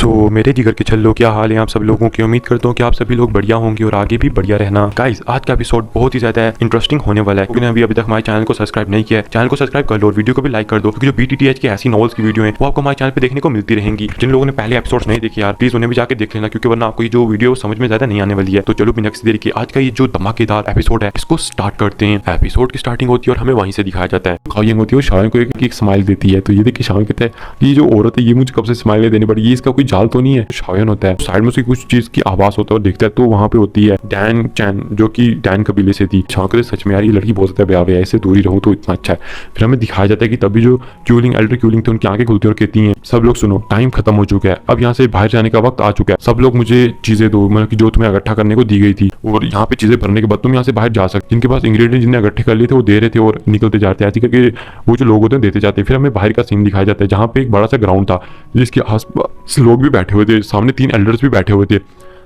मेरे जिगर के छल्लो, क्या हाल है आप सब लोगों की। उम्मीद करता हूँ कि आप सभी लोग बढ़िया होंगे और आगे भी बढ़िया रहना। गाइस, आज का एपिसोड बहुत ही ज्यादा इंटरेस्टिंग होने वाला है, क्योंकि अभी तक हमारे चैनल को सब्सक्राइब नहीं किया है। चैनल को सब्सक्राइब कर लो और वीडियो को भी लाइक कर दो, क्योंकि जो BTTH की ऐसी नॉवेल्स की वीडियो है वो आपको हमारे चैनल पे देखने को मिलती रहेंगी। जिन लोगों ने पहले एपिसोड नहीं देखे यार, प्लीज उन्हें भी जाकर देख लेना, क्योंकि वरना आपको ये जो वीडियो समझ में ज्यादा नहीं आने वाली है। तो चलो बिना किसी देरी के आज का ये जो धमाकेदार एपिसोड है इसको स्टार्ट करते हैं। एपिसोड की स्टार्टिंग होती है और हमें वहीं से दिखाया जाता है काओयंग होती है, शाओन को एक स्माइल देती है। तो ये देखिए शाओन कहता है कि ये जो औरत है ये मुझे कब से स्माइल देनी पड़ी, ये इसका कोई जाल तो नहीं है। शाओन होता है, साइड में उसकी कुछ चीज की आवाज होता है और देखता है तो वहां पे होती है डैन चैन, जो कि डैन कबीले से थी। शाओन कहते सच में यार ये लड़की बहुत ज्यादा प्यारी है, इससे दूर ही रहूं तो इतना अच्छा है। फिर हमें दिखाया जाता है कि तभी जो क्यूलिंग एल्डर क्यूलिंग थे उनकी आंखें खुलती है और कहती हैं सब लोग सुनो, टाइम खत्म हो चुका है, अब यहाँ से बाहर जाने का वक्त आ चुका है। सब लोग मुझे चीजें दो, मतलब कि जो तुम्हें इकट्ठा करने को दी गई थी, और यहाँ पे चीजें भरने के बाद तुम यहाँ से बाहर जा सकते। जिनके पास इंग्रेडिएंट जिन्हें इकट्ठे कर लिए थे वो दे रहे थे और निकलते जाते, ऐसे करके वो जो लोग होते हैं देते जाते। फिर हमें बाहर का सीन दिखाया जाता है जहाँ पे एक बड़ा सा ग्राउंड था जिसके आसपास लोग भी बैठे हुए थे, सामने 3 एल्डर्स भी बैठे हुए थे।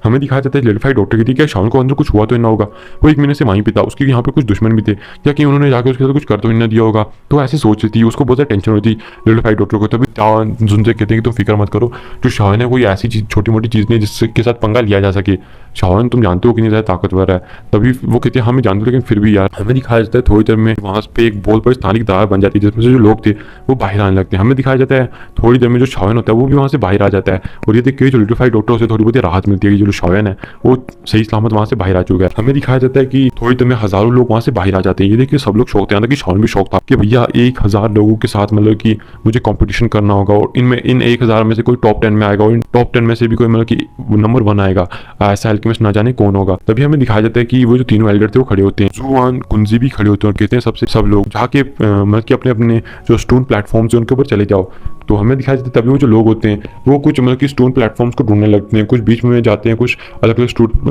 हमें दिखाया जाता है लिटिफाइड डॉक्टर की थी क्या शाओन को अंदर कुछ हुआ तो ना होगा, वो 1 महीने से वहीं पे था, उसके यहाँ पे कुछ दुश्मन भी थे, या कि उन्होंने जाकर उसके साथ कुछ कर तो नहीं दिया होगा। तो ऐसे सोच रही थी, उसको बहुत ज़्यादा टेंशन होती लिटिफाइड डॉक्टर को। तभी जुन से कहते हैं कि तुम फिक्र मत करो, जो शाओन है कोई ऐसी चीज छोटी मोटी चीज़ नहीं जिसके साथ पंगा लिया जा सके। शाओन तुम जानते हो कि नहीं ज़्यादा ताकतवर है। तभी वो कहते हैं हमें जानते हो, लेकिन फिर भी यार। हमें दिखाया जाता है थोड़ी देर में वहाँ पे एक बहुत बड़ी स्थानिक दरार बन जाती है जिसमें से जो लोग थे वो बाहर आने लगते हैं। हमें दिखाया जाता है थोड़ी देर में जो शाओन होता है वो भी वहाँ से बाहर आ जाता है, और ये देख के जो लिटिफाइड डॉक्टर से थोड़ी बहुत राहत मिलती है कि जो शाओन है वो सही सलामत वहां से बाहर आ चुका है। हमें दिखाया जाता है कि थोड़ी देर में हजारों लोग वहां से बाहर आ जाते हैं। ये देखिए सब लोग शौक थे, कि शाओन भी शौक था कि भैया 1000 लोगों के साथ मतलब कि मुझे कंपटीशन करना होगा, और इन 1000 में से कोई टॉप 10 में आएगा, और इन टॉप 10 में से भी कोई मतलब कि नंबर 1 आएगा। ऐसा अल्केमिस्ट ना जाने कौन होगा। तभी हमें दिखाया जाता है कि वो जो तीनों एल्डर थे वो खड़े होते हैं, जुआन कुंजी भी खड़े होते हैं और कहते हैं सबसे सब लोग जाके मतलब कि अपने अपने जो स्टोन प्लेटफॉर्म्स है उनके ऊपर चले जाओ। तो हमें दिखाया जाता है तभी वो जो लोग होते हैं वो कुछ मतलब कि स्टोन प्लेटफॉर्म्स को ढूंढने लगते हैं, कुछ बीच में जाते हैं, कुछ अलग अलग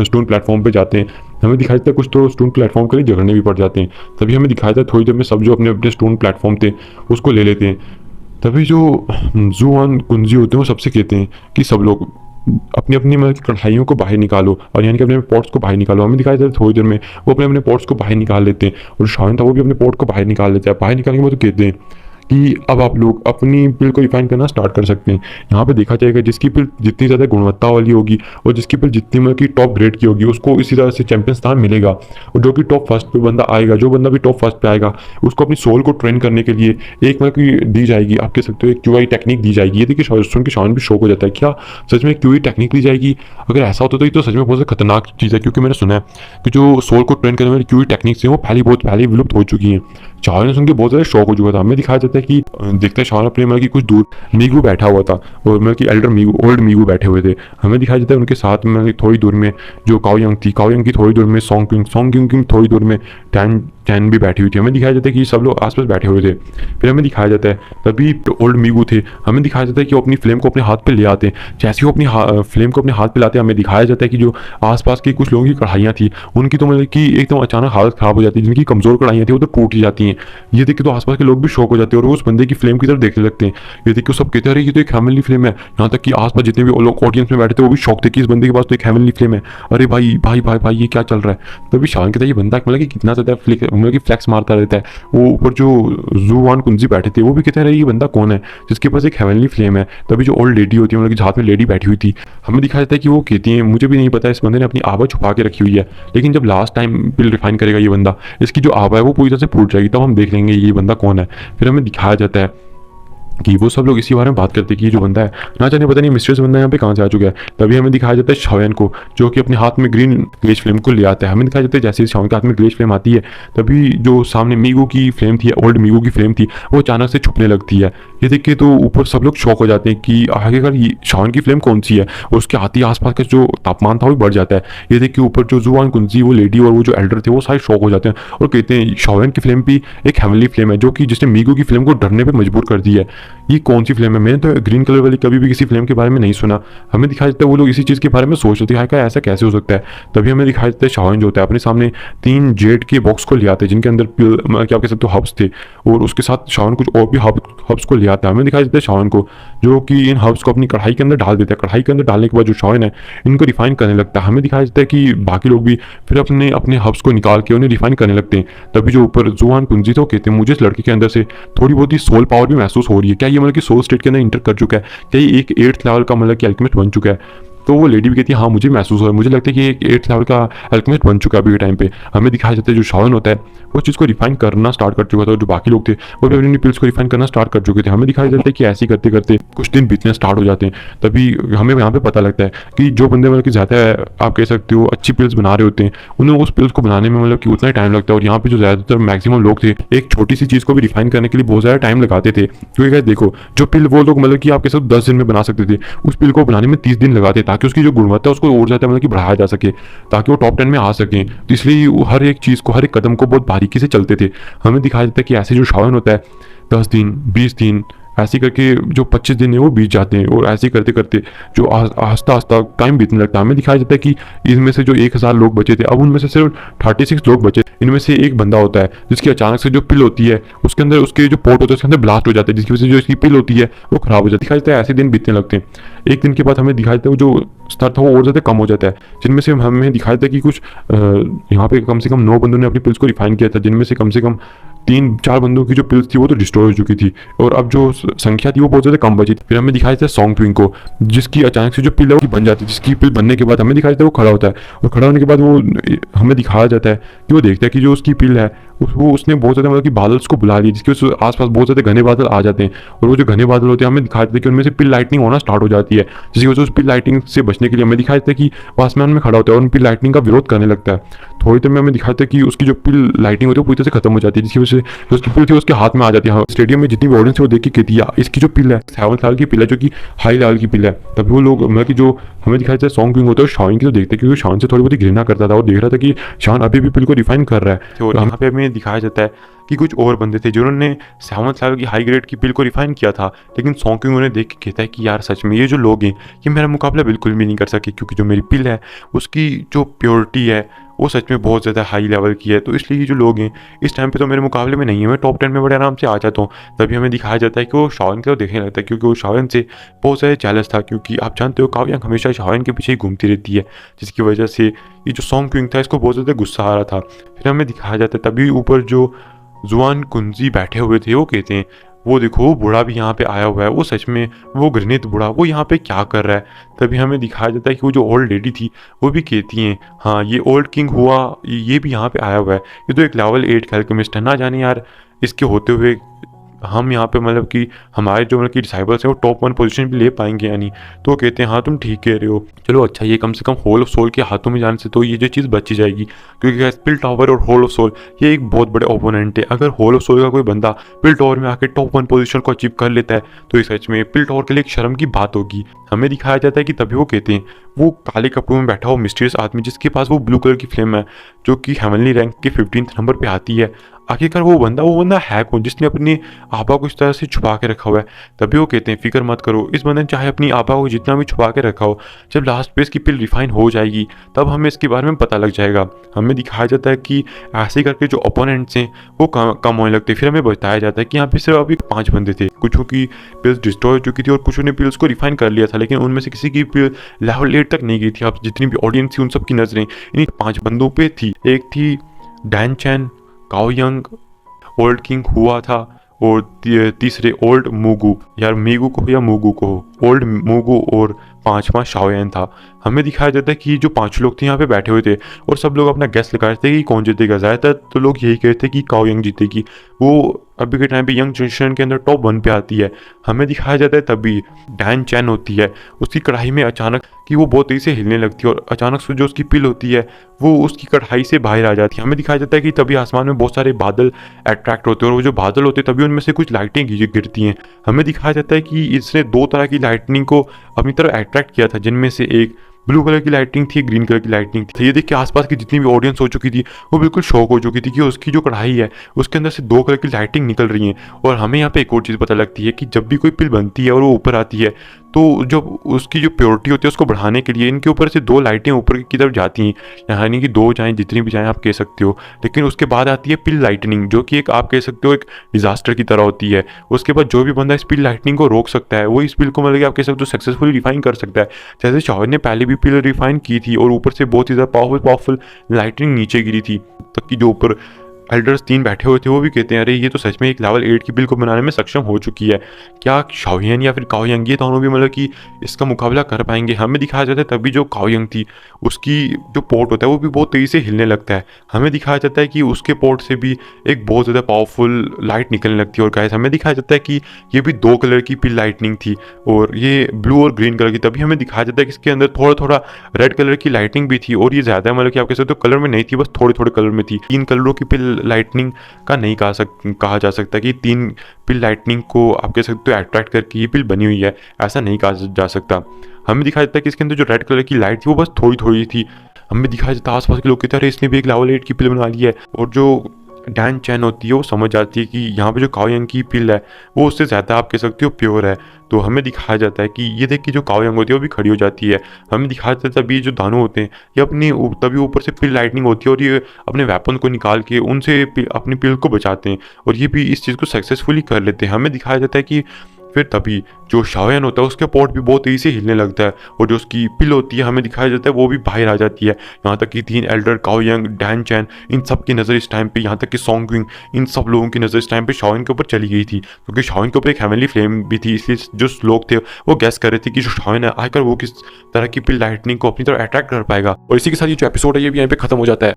स्टोन प्लेटफॉर्म पे जाते हैं। हमें दिखाया जाता है कुछ तो स्टोन प्लेटफॉर्म के लिए झगड़ने भी पड़ जाते हैं। तभी हमें दिखाया जाता है थोड़ी देर में सब जो अपने अपने स्टोन प्लेटफॉर्म थे उसको ले लेते हैं। तभी जो जुआन कुंजी होते हैं वो सबसे कहते हैं कि सब लोग अपनी अपनी मतलब कढ़ाइयों को बाहर निकालो, और यानी कि अपने पॉट्स को बाहर निकालो। हमें दिखाया जाता है थोड़ी देर में वो अपने अपने पॉट्स को बाहर निकाल लेते हैं, और शाओन था वो भी अपने पॉट को बाहर निकाल लेता है। बाहर निकालने के बाद कहते हैं कि अब आप लोग अपनी पिल को रिफाइन करना स्टार्ट कर सकते हैं। यहाँ पे देखा जाएगा जिसकी पिल जितनी ज़्यादा गुणवत्ता वाली होगी और जिसकी पिल जितनी मतलब कि टॉप ग्रेड की होगी उसको इसी तरह से चैंपियन स्थान मिलेगा, और जो कि टॉप फर्स्ट पे बंदा आएगा, जो बंदा भी टॉप फर्स्ट पे आएगा उसको अपनी सोल को ट्रेन करने के लिए एक मतलब कि दी जाएगी, आप कह सकते हो एक QI टेक्निक दी जाएगी। ये देखिए सुन के शाओन भी शौक हो जाता है, क्या सच में QI टेक्निक दी जाएगी? अगर ऐसा होता तो ये तो सच में बहुत ज़्यादा खतरनाक चीज़ है, क्योंकि मैंने सुना है कि जो सोल को ट्रेन करने वाली QI टेक्निक्स हैं वो पहले विलुप्त हो चुकी हैं। शाओन ने सुन के बहुत ज़्यादा शौक हो चुका था। हमें दिखाया जाता है कि देखते हैं शाओन अपने मतलब कि कुछ दूर मीगू बैठा हुआ था, और मतलब कि एल्डर मीगू ओल्ड मीगू बैठे हुए थे। हमें दिखाया जाता है उनके साथ में थोड़ी दूर में जो काओयंग थी, काओयंग की थोड़ी दूर में सॉन्ग किंग की थोड़ी दूर में टैन भी बैठी हुई थी। हमें दिखाया जाता है कि सब लोग आसपास बैठे हुए थे। फिर हमें दिखाया जाता है तभी ओल्ड मीगू थे, हमें दिखाया जाता है कि वो अपनी फ्लेम को अपने हाथ पे ले आते हैं। जैसे वो अपनी फ्लेम को अपने हाथ पे लाते हैं, हमें दिखाया जाता है कि जो आसपास के कुछ लोगों की कढ़ाइयाँ थी उनकी तो मतलब कि एकदम अचानक हालत खराब हो जाती है, जिनकी कमजोर कढ़ाइयाँ थी वो तो टूट ही जाती हैं। ये देख के तो आसपास के लोग भी शौक हो जाते हैं और उस बंदे की फ्लेम की तरफ देखने लगते हैं। ये देख के सब कहते हैं अरे ये तो एक हेवनली फ्लेम है। यहाँ तक कि आसपास जितने भी लोग ऑडियंस में बैठे थे वो भी शौक थे कि इस बंदे के पास तो एक हेवनली फ्लेम है। अरे भाई भाई भाई भाई ये क्या चल रहा है? तभी शाओन कहता है ये बंदा मतलब कि कितना ज़्यादा मतलब कि फ्लैक्स मारता रहता है। वो ऊपर जो जुआन कुंजी बैठे थे वो भी कहते हैं ये बंदा कौन है जिसके पास एक हेवनली फ्लेम है। तभी जो ओल्ड लेडी होती है मतलब कि हाथ में लेडी बैठी हुई थी, हमें दिखाया जाता है कि वो कहती है मुझे भी नहीं पता इस बंदे ने अपनी आभा छुपा के रखी हुई है, लेकिन जब लास्ट टाइम बिल रिफाइन करेगा ये बंदा, इसकी जो आभा है वो पूरी तरह से फूट जाएगी, तब हम देख लेंगे ये बंदा कौन है। फिर हमें दिखाया जाता है कि वो सब लोग इसी बारे में बात करते हैं कि ये जो बंदा है ना जाने पता नहीं मिस्टीरियस बंदा यहाँ पे कहाँ से आ चुका है। तभी हमें दिखाया जाता है शाओन को जो कि अपने हाथ में ग्रीन ग्लेज फ्लेम को ले आता है। हमें दिखाया जाता है जैसे शाओन के हाथ में ग्लेज फ्लेम आती है तभी जो सामने मीगू की फ्लेम थी, ओल्ड मीगू की फ्लेम थी, वो अचानक से छुपने लगती है। ये देख के तो ऊपर सब लोग शौक हो जाते हैं कि आखिरकार ये शाओन की फ्लेम कौन सी है, और उसके आती आसपास का जो तापमान था वो बढ़ जाता है। ये देख के ऊपर जो जुआन कुंजी वो लेडी और वो जो एल्डर थे वो सारे शौक हो जाते हैं और कहते हैं शाओन की फ्लेम भी एक हेवनली फ्लेम है जो कि जिसने मीगू की फ्लेम को डरने पर मजबूर कर दी है। ये कौन सी फ्लेम है? मैंने तो ग्रीन कलर वाली कभी भी किसी फ्लेम के बारे में नहीं सुना। हमें दिखाया जाता है वो लोग इसी चीज़ के बारे में सोच रहे थे ऐसा कैसे हो सकता है। तभी हमें दिखाया जाता है शाओन जो होता है अपने सामने 3 जेड के बॉक्स को ले आते हैं जिनके अंदर क्या कह सकते हो हब्स थे, और उसके साथ शाओन कुछ और भी हब्स को ले आता है। हमें दिखाया जाता है शाओन को जो कि इन हब्स को अपनी कढ़ाई के अंदर डाल देता है। कढ़ाई के अंदर डालने के बाद जो शाओन है इनको रिफाइन करने लगता है। हमें दिखाया जाता है कि बाकी लोग भी फिर अपने अपने हब्स को निकाल के उन्हें रिफाइन करने लगते हैं। तभी जो ऊपर जुआन कुंजी तो कहते हैं मुझे इस लड़के के अंदर से थोड़ी बहुत ही सोल पावर भी महसूस हो रही है, क्या ये मतलब कि सोल स्टेट के अंदर इंटर कर चुका है, क्या ये एक 8th लेवल का मतलब कि अल्केमिस्ट बन चुका है। तो वो लेडी भी कहती है हाँ मुझे महसूस हो रहा है, मुझे लगता है कि ये 8th लेवल का अल्केमिस्ट बन चुका है अभी के टाइम पे। हमें दिखाया जाता है जो शावन होता है वो चीज़ को रिफाइन करना स्टार्ट कर चुका था, और जो बाकी लोग थे वो भी अपनी पिल्स को रिफाइन करना स्टार्ट कर चुके थे। हमें दिखाया जाता है कि ऐसे ही करते करते कुछ दिन बीतने स्टार्ट हो जाते हैं, तभी हमें यहाँ पे पता लगता है कि जो बंदे मतलब कि ज़्यादा आप कह सकते हो अच्छी पिल्स बना रहे होते हैं उन्हें उस पिल्स को बनाने में मतलब कि उतना ही टाइम लगता है। और यहाँ पे जो ज़्यादातर मैक्सिमम लोग थे एक छोटी सी चीज़ को भी रिफाइन करने के लिए बहुत ज़्यादा टाइम लगाते थे। क्योंकि guys देखो जो पिल वो लोग मतलब कि आप कह सकते हो 10 दिन में बना सकते थे, उस पिल को बनाने में 30 दिन लगाते ताकि उसकी जो गुणवत्ता उसको और ज़्यादा मतलब कि बढ़ाया जा सके, ताकि वो टॉप 10 में आ सकें। तो इसलिए वो हर एक चीज़ को हर एक कदम को बहुत बारीकी से चलते थे। हमें दिखाया जाता है कि ऐसे जो शावन होता है 10 दिन 20 दिन ऐसे करके जो 25 दिन है वो बीत जाते हैं, और ऐसे करते करते जो आस्ता आस्ता टाइम बीतने लगता है। हमें दिखाया जाता है कि इनमें से जो 1000 लोग बचे थे अब उनमें से सिर्फ 36 लोग बचे। इनमें से एक बंदा होता है जिसकी अचानक से जो पिल होती है उसके अंदर उसके जो पोर्ट होता है उसके अंदर ब्लास्ट हो जाता है, जिसकी वजह से जो इसकी पिल होती है वो खराब हो जाती है। दिखाया जाता है ऐसे दिन बीतने लगते हैं। एक दिन के बाद हमें दिखाया जाता है वो जो स्तर था वो और ज़्यादा कम हो जाता है, जिनमें से हमें दिखाया जाता है कि कुछ यहाँ पे कम से कम 9 बंदों ने अपनी पिल्स को रिफाइन किया था, जिनमें से कम 3-4 बंदों की जो पिल्स थी वो तो डिस्ट्रॉय हो चुकी थी, और अब जो संख्या थी वो बहुत ज़्यादा कम बची थी। फिर हमें दिखाया जाता है सॉन्ग ट्विंग को, जिसकी अचानक से जो पिल है वो बन जाती है, जिसकी पिल बनने के बाद हमें दिखाया जाता है वो खड़ा होता है, और खड़ा होने के बाद वो हमें दिखाया जाता है कि वो देखता है कि जो उसकी पिल है वो उसने बहुत ज़्यादा मतलब कि बादल्स को बुला लिया, जिसके आसपास बहुत ज़्यादा घने बादल आ जाते हैं। और वो जो घने बादल होते हैं हमें दिखाया जाता है कि उनमें से पिल लाइटनिंग होना स्टार्ट हो जाती है, जिसकी वजह से उस पिल लाइटनिंग से बचने के लिए हमें दिखाया जाता है कि वो आसमान में खड़ा होता है और उन पिल लाइटनिंग का विरोध करने लगता है। थोड़ी देर में हमें दिखाया जाता है कि उसकी जो पिल लाइटिंग होती है वो पूरी तरह से खत्म हो जाती है, जिसकी वजह से जो उसकी पिल थी उसके हाथ में आ जाती है। स्टेडियम में जितनी भी ऑडियंस है वो देख के कहती है इसकी जो पिल है 7 साल की पिल है, जो कि हाई लेवल की पिल है। तभी वो लोग मतलब कि जो हमें दिखाया जाता है सॉन्ग किंग होता है शान की तो देखते हैं, क्योंकि शान से थोड़ी बहुत घृणा करता था और देख रहा था कि शान अभी भी पिल को रिफाइन कर रहा है। और यहाँ पे हमें दिखाया जाता है कि कुछ और बंदे थे जिन्होंने 7 साल की हाई ग्रेड की पिल को रिफाइन किया था, लेकिन सॉन्ग किंग उन्हें देख के कहता है कि यार सच में ये जो लोग हैं ये मेरा मुकाबला बिल्कुल भी नहीं कर सके, क्योंकि जो मेरी पिल है उसकी जो प्योरिटी है वो सच में बहुत ज़्यादा हाई लेवल की है। तो इसलिए ये जो लोग हैं इस टाइम पे तो मेरे मुकाबले में नहीं है, मैं टॉप 10 में बड़े आराम से आ जाता हूँ। तभी हमें दिखाया जाता है कि वो शाओन को देखने लगता है, क्योंकि वो शाओन से बहुत ज़्यादा जेलस था, क्योंकि आप जानते हो काव्यांग हमेशा शाओन के पीछे ही घूमती रहती है, जिसकी वजह से ये जो सॉन्ग क्विंग था इसको बहुत ज़्यादा गुस्सा आ रहा था। फिर हमें दिखाया जाता है तभी ऊपर जो जुआन कुंजी बैठे हुए थे वो कहते हैं वो देखो वो बूढ़ा भी यहाँ पे आया हुआ है, वो सच में वो घृणित बूढ़ा वो यहाँ पे क्या कर रहा है। तभी हमें दिखाया जाता है कि वो जो ओल्ड लेडी थी वो भी कहती हैं हाँ ये ओल्ड किंग हुआ ये भी यहाँ पे आया हुआ है, ये तो एक लेवल 8 का अल्केमिस्ट है, ना जाने यार इसके होते हुए हम यहाँ पे मतलब कि हमारे जो मतलब कि डिसाइबल्स हैं वो टॉप 1 पोजीशन भी ले पाएंगे या नहीं। तो वो कहते हैं हाँ तुम ठीक कह रहे हो, चलो अच्छा ये कम से कम होल ऑफ सोल के हाथों में जाने से तो ये जो चीज़ बची जाएगी, क्योंकि पिल टावर और होल ऑफ सोल ये एक बहुत बड़े ओपोनेंट है। अगर होल ऑफ सोल का कोई बंदा पिल टावर में आके टॉप 1 पोजीशन को अचीव कर लेता है तो ये सच में पिल टावर के लिए एक शर्म की बात होगी। हमें दिखाया जाता है कि तभी वो कहते हैं वो काले कपड़ों में बैठा हुआ मिस्टीरियस आदमी जिसके पास वो ब्लू कलर की फ्लेम है जो कि हेवनली रैंक के 15th नंबर पे आती है, आखिरकार वो बंदा है कौन जिसने अपनी आबा को इस तरह से छुपा के रखा हुआ है। तभी वो कहते हैं फिक्र मत करो, इस बंदे ने चाहे अपनी आबा को जितना भी छुपा के रखा हो, जब लास्ट पे इसकी पिल रिफाइन हो जाएगी तब हमें इसके बारे में पता लग जाएगा। हमें दिखाया जाता है कि ऐसे करके जो ओपोनेंट्स हैं वो कम होने लगते। फिर हमें बताया जाता है कि यहाँ पे सिर्फ अभी 5 बंदे थे, कुछों की पिल्स डिस्ट्रॉय हो चुकी थी और कुछों ने पिल्स को रिफाइन कर लिया था, लेकिन उनमें से किसी की पिल लेवल 8 तक नहीं गई थी। अब जितनी भी ऑडियंस थी उन सब की नजरें इन 5 बंदों पे थी। एक थी डैन चैन, काओ यंग, ओल्ड किंग हुआ था और तीसरे ओल्ड मूगू, यार मीगू को या मूगू को, ओल्ड मूगू, और 5वां शाओयन था। हमें दिखाया जाता है कि जो 5 लोग थे यहाँ पे बैठे हुए थे और सब लोग अपना गेस लगा रहे थे कि कौन जीतेगा। ज़्यादातर तो लोग यही कहते थे कि काओ यंग जीतेगी, वो अभी के टाइम पे यंग जनरेशन के अंदर टॉप 1 पे आती है। हमें दिखाया जाता है तभी डैन चैन होती है, उसकी कढ़ाई में अचानक कि वो बहुत तेज़ी से हिलने लगती है और अचानक से जो उसकी पिल होती है वो उसकी कढ़ाई से बाहर आ जाती है। हमें दिखाया जाता है कि तभी आसमान में बहुत सारे बादल अट्रैक्ट होते हैं और वो जो बादल होते हैं तभी उनमें से कुछ लाइटें गिरती हैं। हमें दिखाया जाता है कि इसने 2 तरह की लाइटनिंग को अपनी तरफ अट्रैक्ट किया था, जिनमें से एक ब्लू कलर की लाइटिंग थी, ग्रीन कलर की लाइटिंग थी। ये देख के आसपास की जितनी भी ऑडियंस हो चुकी थी वो बिल्कुल शॉक हो चुकी थी कि उसकी जो कढ़ाई है उसके अंदर से 2 कलर की लाइटिंग निकल रही है। और हमें यहाँ पे एक और चीज़ पता लगती है कि जब भी कोई पिल बनती है और वो ऊपर आती है तो जब उसकी जो प्योरिटी होती है उसको बढ़ाने के लिए इनके ऊपर से 2 लाइटें ऊपर की तरफ जाती हैं, यानी कि 2 जाएँ जितनी भी जाएँ आप कह सकते हो। लेकिन उसके बाद आती है पिल लाइटनिंग, जो कि एक आप कह सकते हो एक डिजास्टर की तरह होती है। उसके बाद जो भी बंदा इस पिल लाइटनिंग को रोक सकता है वो इस पिल को मतलब कि आप कह सकते हो सक्सेसफुली रिफाइन कर सकता है। जैसे शाओन ने पहले भी पिल रिफाइन की थी और ऊपर से बहुत ही ज़्यादा पावरफुल लाइटनिंग नीचे गिरी थी, तक कि जो ऊपर एल्डर्स 3 बैठे हुए थे वो भी कहते हैं अरे ये तो सच में एक लेवल 8 की बिल को बनाने में सक्षम हो चुकी है। क्या शाओयन या फिर काओयंग ये दोनों भी मतलब कि इसका मुकाबला कर पाएंगे? हमें दिखाया जाता है तभी जो काओयंग थी उसकी जो पोर्ट होता है वो भी बहुत तेज़ी से हिलने लगता है। हमें दिखाया जाता है कि उसके पोर्ट से भी एक बहुत ज़्यादा पावरफुल लाइट निकलने लगती है। और गाइस हमें दिखाया जाता है कि ये भी 2 कलर की पिल लाइटनिंग थी और ये ब्लू और ग्रीन कलर की। तभी हमें दिखाया जाता है कि इसके अंदर थोड़ा थोड़ा रेड कलर की लाइटनिंग भी थी और ये ज़्यादा मतलब कि आप कह सकते हो कलर में नहीं थी, बस थोड़े थोड़े कलर में थी। 3 कलरों की पिल लाइटनिंग का नहीं कहा जा सकता कि 3 पिल लाइटनिंग को आप कह सकते हो अट्रैक्ट करके ये पिल बनी हुई है, ऐसा नहीं कहा जा सकता। हमें दिखाया जाता है कि इसके अंदर जो रेड कलर की लाइट थी वो बस थोड़ी थोड़ी थी। हमें दिखाया जाता है आसपास के लोग कहते हैं अरे इसने भी एक लेवल 8 की पिल बना ली है। और जो डैन चैन होती है वो समझ जाती है कि यहाँ पे जो काओयंग की पिल है वो उससे ज़्यादा आप कह सकते हो प्योर है। तो हमें दिखाया जाता है कि ये देख के जो काओयंग होती है वो भी खड़ी हो जाती है। हमें दिखाया जाता है तभी जो दानव होते हैं ये तभी ऊपर से पिल लाइटनिंग होती है और ये अपने वेपन को निकाल के उनसे अपनी पिल को बचाते हैं और ये भी इस चीज़ को सक्सेसफुली कर लेते हैं। हमें दिखाया जाता है कि फिर तभी जो शाओयन होता है उसके पोर्ट भी बहुत तेज़ी से हिलने लगता है और जो उसकी पिल होती है हमें दिखाया जाता है वो भी बाहर आ जाती है। यहाँ तक कि 3 एल्डर काओयंग, डैन चैन, इन सब की नज़र इस टाइम पे, यहाँ तक कि सोंगविंग, इन सब लोगों की नज़र इस टाइम पे शाओयन के ऊपर चली गई थी क्योंकि शाओयन के ऊपर एक हेवनली फ्लेम भी थी। इसलिए जो लोग थे वो गैस कर रहे थे कि जो शाओयन है आकर वो किस तरह की पिल लाइटनिंग को अपनी तरफ अट्रैक्ट कर पाएगा। और इसी के साथ ये जो एपिसोड है ये भी यहाँ पे खत्म हो जाता है।